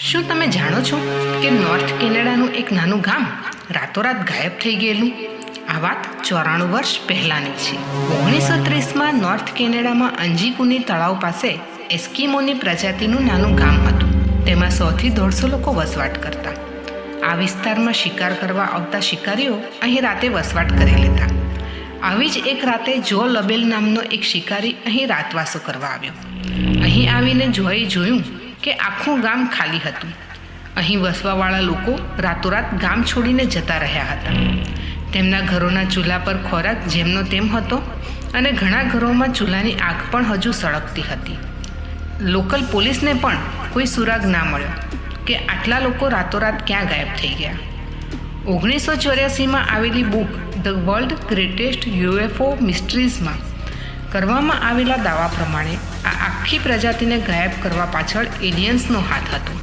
શું તમે જાણો છો કે નોર્થ કેનેડાનું એક નાનું ગામ રાતોરાત ગાયબ થઈ ગયેલું? આ વાત 94 વર્ષ પહેલાંની છે. 1930માં નોર્થ કેનેડામાં અંજીકુની તળાવ પાસે એસ્કિમોની પ્રજાતિનું નાનું ગામ હતું. તેમાં 100થી 150 લોકો વસવાટ કરતા. આ વિસ્તારમાં શિકાર કરવા આવતા શિકારીઓ અહીં રાતે વસવાટ કરી લેતા. આવી જ એક રાતે જો લબેલ નામનો એક શિકારી અહીં રાતવાસો કરવા આવ્યો. અહીં આવીને જોયું કે આખું ગામ ખાલી હતું. અહીં વસવાવાળા લોકો રાતોરાત ગામ છોડીને જતા રહ્યા હતા. તેમના ઘરોના ચૂલા પર ખોરાક જેમનો તેમ હતો અને ઘણા ઘરોમાં ચૂલાની આગ પણ હજુ સળગતી હતી. લોકલ પોલીસને પણ કોઈ સુરાગ ના મળ્યો કે આટલા લોકો રાતોરાત ક્યાં ગાયબ થઈ ગયા. 1984માં આવેલી book the world greatest UFO મિસ્ટ્રીઝમાં કરવામાં આવેલા દાવા પ્રમાણે આ આખી પ્રજાતિને ગાયબ કરવા પાછળ એલિયન્સનો હાથ હતો.